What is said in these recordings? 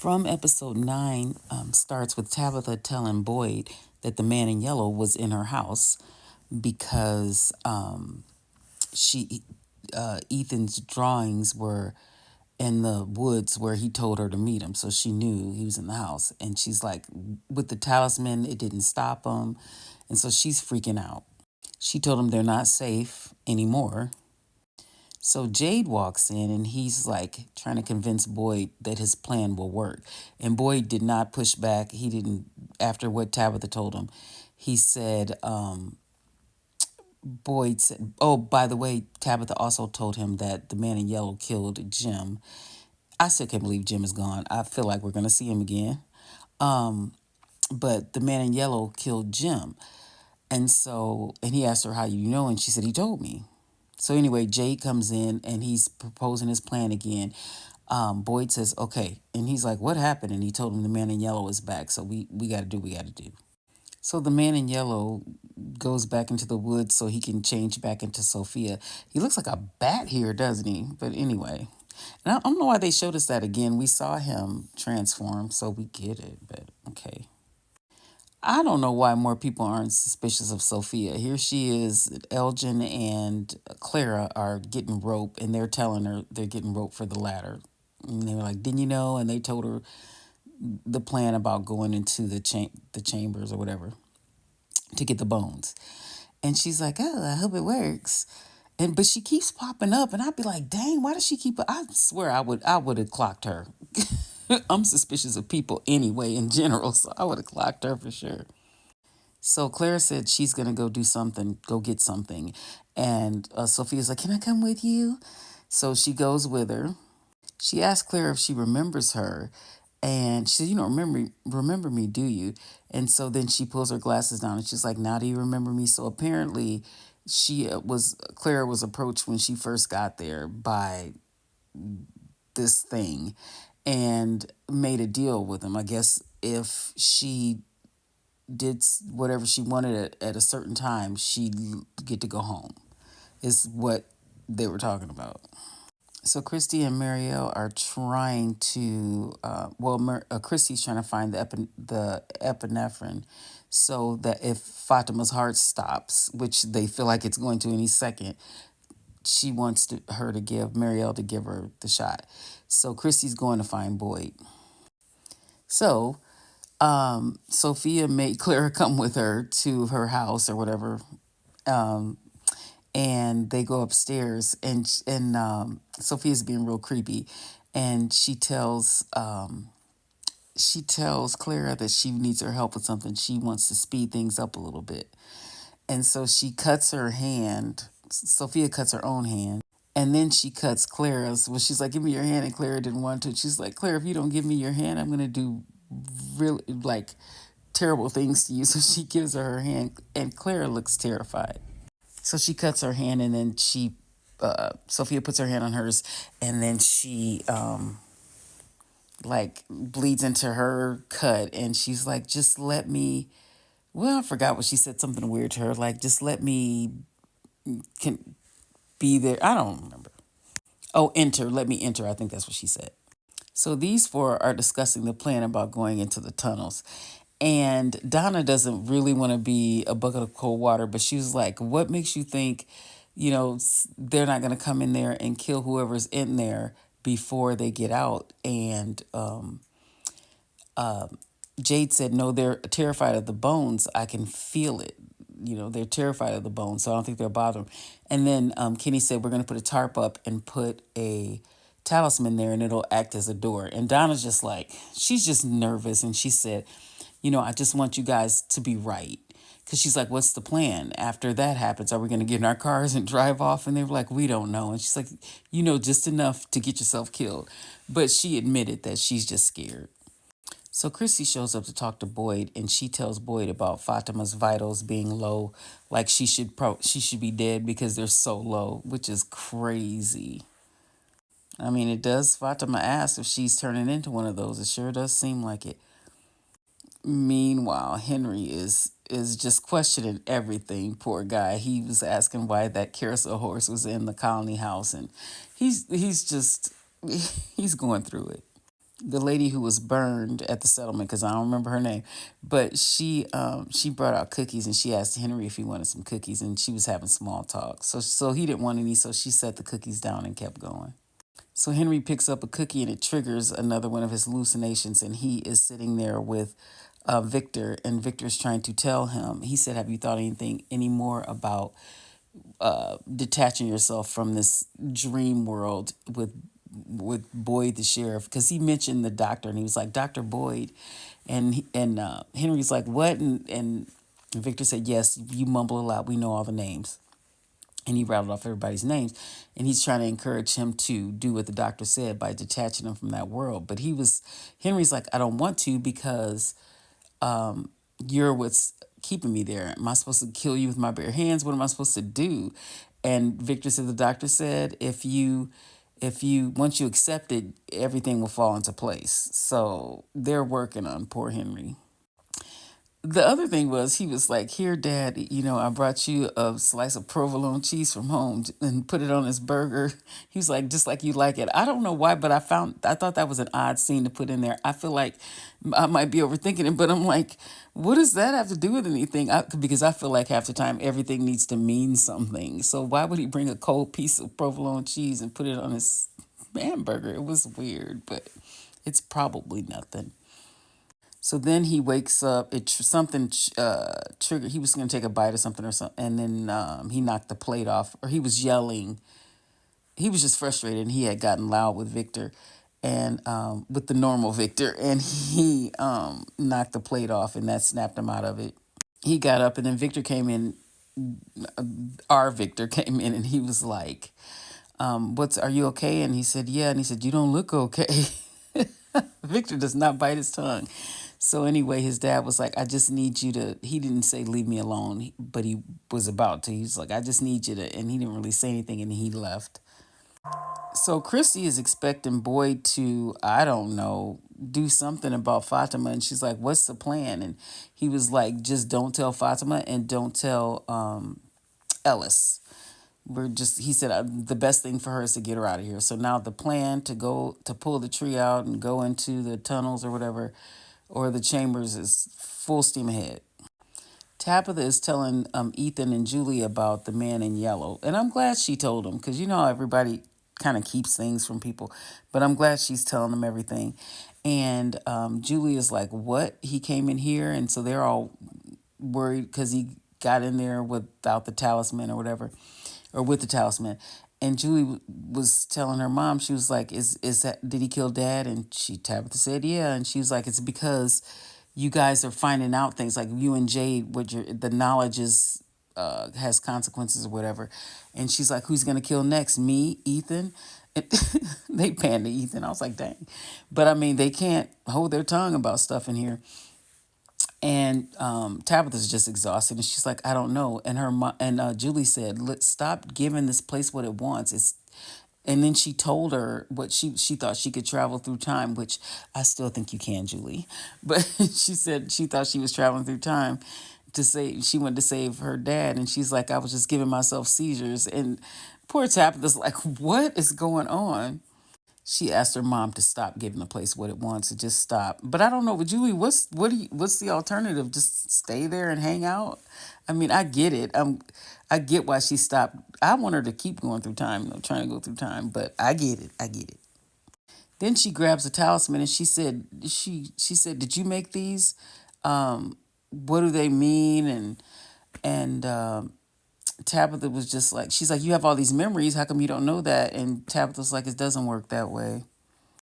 from episode 9 starts with Tabitha telling Boyd that the man in yellow was in her house because she Ethan's drawings were in the woods where he told her to meet him, so she knew he was in the house. And she's like, with the talisman, it didn't stop him, and so she's freaking out. She told him they're not safe anymore. So Jade walks in and he's like trying to convince Boyd that his plan will work. And Boyd did not push back. He didn't, after what Tabitha told him. He said, Boyd said, oh, by the way, Tabitha also told him that the man in yellow killed Jim. I still can't believe Jim is gone. I feel like we're going to see him again. But the man in yellow killed Jim. And he asked her, how you know? And she said, he told me. So anyway, Jade comes in and he's proposing his plan again. Boyd says, okay. And he's like, what happened? And he told him the man in yellow is back. So we got to do what we got to do. So the man in yellow goes back into the woods so he can change back into Sophia. He looks like a bat here, doesn't he? But anyway, and I don't know why they showed us that again. We saw him transform, so we get it, but okay. I don't know why more people aren't suspicious of Sophia. Here she is, Elgin and Clara are getting rope, and they're telling her they're getting rope for the ladder. And they were like, didn't you know? And they told her the plan about going into the chambers or whatever to get the bones. And she's like, oh, I hope it works. But she keeps popping up, and I'd be like, dang, why does she keep? I swear I would have clocked her. I'm suspicious of people anyway in general, so I would have clocked her for sure. So Claire said she's gonna go do something, go get something, and Sophia's like, can I come with you? So she goes with her. She asked Claire if she remembers her, and she said, "You don't remember me, do you?" And so then she pulls her glasses down, and she's like, "Now do you remember me?" So apparently, Claire was approached when she first got there by this thing, and made a deal with him. I guess if she did whatever she wanted at a certain time, she'd get to go home. Is what they were talking about. So Christy and Marielle are trying to, Christy's trying to find the epinephrine so that if Fatima's heart stops, which they feel like it's going to any second, she wants her to give, Marielle to give her the shot. So Christy's going to find Boyd. So Sophia made Clara come with her to her house or whatever. And they go upstairs, and Sophia's being real creepy, and she tells Clara that she needs her help with something. She wants to speed things up a little bit, and so she cuts her hand. Sophia cuts her own hand, and then she cuts Clara's. Well, she's like, "Give me your hand," and Clara didn't want to. She's like, "Clara, if you don't give me your hand, I'm gonna do really like terrible things to you." So she gives her hand, and Clara looks terrified. So she cuts her hand, and then Sophia puts her hand on hers, and then she like bleeds into her cut, and she's like, "Just let me." Well, I forgot what she said. Something weird to her, like, "Just let me can be there." I don't remember. Oh, enter. Let me enter. I think that's what she said. So these four are discussing the plan about going into the tunnels. And Donna doesn't really want to be a bucket of cold water, but she was like, what makes you think, they're not going to come in there and kill whoever's in there before they get out? And Jade said, no, they're terrified of the bones. I can feel it. They're terrified of the bones, so I don't think they'll bother them. And then Kenny said, we're going to put a tarp up and put a talisman there, and it'll act as a door. And Donna's just like, she's just nervous. And she said, I just want you guys to be right. Because she's like, what's the plan? After that happens, are we going to get in our cars and drive off? And they were like, we don't know. And she's like, just enough to get yourself killed. But she admitted that she's just scared. So Chrissy shows up to talk to Boyd, and she tells Boyd about Fatima's vitals being low, like she should be dead because they're so low, which is crazy. I mean, it does. Fatima asks if she's turning into one of those. It sure does seem like it. Meanwhile, Henry is just questioning everything. Poor guy. He was asking why that carousel horse was in the colony house, and he's just he's going through it. the lady who was burned at the settlement, because I don't remember her name, but she brought out cookies and she asked Henry if he wanted some cookies, and she was having small talk. So he didn't want any, so she set the cookies down and kept going. So Henry picks up a cookie and it triggers another one of his hallucinations, and he is sitting there with Victor, and Victor's trying to tell him. He said, "Have you thought anything any more about detaching yourself from this dream world with Boyd the sheriff?" Because he mentioned the doctor, and he was like, "Dr. Boyd," and Henry's like, "What?" And Victor said, "Yes, you mumble a lot. We know all the names." And he rattled off everybody's names, and he's trying to encourage him to do what the doctor said by detaching him from that world. But Henry's like, "I don't want to, because you're what's keeping me there. Am I supposed to kill you with my bare hands? What am I supposed to do?" And Victor said, "The doctor said, if you once you accept it, everything will fall into place." So they're working on poor Henry. The other thing was, he was like, "Here, Dad, I brought you a slice of provolone cheese from home and put it on his burger." He was like, "Just like you like it." I don't know why, but I thought that was an odd scene to put in there. I feel like I might be overthinking it, but I'm like, what does that have to do with anything? Because I feel like half the time everything needs to mean something. So why would he bring a cold piece of provolone cheese and put it on his hamburger? It was weird, but it's probably nothing. So then he wakes up. Something triggered. He was going to take a bite of something or something, and then he knocked the plate off, or he was yelling. He was just frustrated, and he had gotten loud with Victor, and with the normal Victor, and he knocked the plate off, and that snapped him out of it. He got up, and then Victor came in. Our Victor came in, and he was like, "What's? Are you okay?" And he said, "Yeah." And he said, "You don't look okay." Victor does not bite his tongue. So anyway, his dad was like, "I just need you to," he didn't say leave me alone, but he was about to. He's like, "I just need you to," and he didn't really say anything, and he left. So Christy is expecting Boyd to, I don't know, do something about Fatima, and she's like, "What's the plan?" And he was like, "Just don't tell Fatima and don't tell Ellis. He said, the best thing for her is to get her out of here." So now the plan to pull the tree out and go into the tunnels or whatever, or the chambers, is full steam ahead. Tabitha is telling Ethan and Julie about the man in yellow. And I'm glad she told them, because you know how everybody kind of keeps things from people. But I'm glad she's telling them everything. And Julie is like, "What? He came in here?" And so they're all worried because he got in there without the talisman or whatever, or with the talisman. And Julie was telling her mom, she was like, "Is that, did he kill Dad?" And Tabitha said, "Yeah." And she was like, "It's because you guys are finding out things, like you and Jade, the knowledge is has consequences or whatever." And she's like, "Who's gonna kill next? Me, Ethan?" And they panned to Ethan. I was like, dang. But I mean, they can't hold their tongue about stuff in here. And Tabitha's just exhausted, and she's like, "I don't know." And Julie said, "Let's stop giving this place what it wants." And then she told her what she thought she could travel through time, which I still think you can, Julie. But she said she thought she was traveling through time she wanted to save her dad, and she's like, "I was just giving myself seizures." And poor Tabitha's like, "What is going on?" She asked her mom to stop giving the place what it wants, to just stop. But I don't know, with Julie, what's the alternative? Just stay there and hang out? I mean, I get it. I get why she stopped. I want her to keep going through time, trying to go through time, but I get it. I get it. Then she grabs a talisman, and she said, "Did you make these? What do they mean?" And Tabitha was just like, she's like, "You have all these memories. How come you don't know that?" And Tabitha's like, "It doesn't work that way."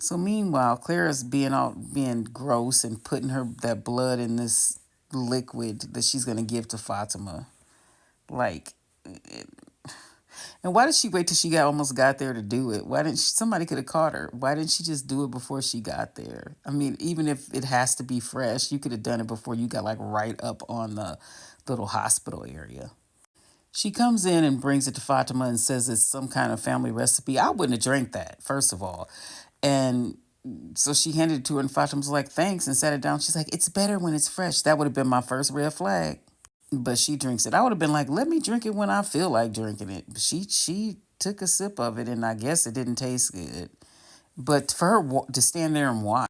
So meanwhile, Clara's being gross and putting that blood in this liquid that she's gonna give to Fatima. Like, and why did she wait till she almost got there to do it? Why didn't somebody could have caught her? Why didn't she just do it before she got there? I mean, even if it has to be fresh, you could have done it before you got like right up on the little hospital area. She comes in and brings it to Fatima and says it's some kind of family recipe. I wouldn't have drank that, first of all. And so she handed it to her, and Fatima's like, "Thanks," and sat it down. She's like, "It's better when it's fresh." That would have been my first red flag. But she drinks it. I would have been like, "Let me drink it when I feel like drinking it." But she took a sip of it, and I guess it didn't taste good. But for her to stand there and watch,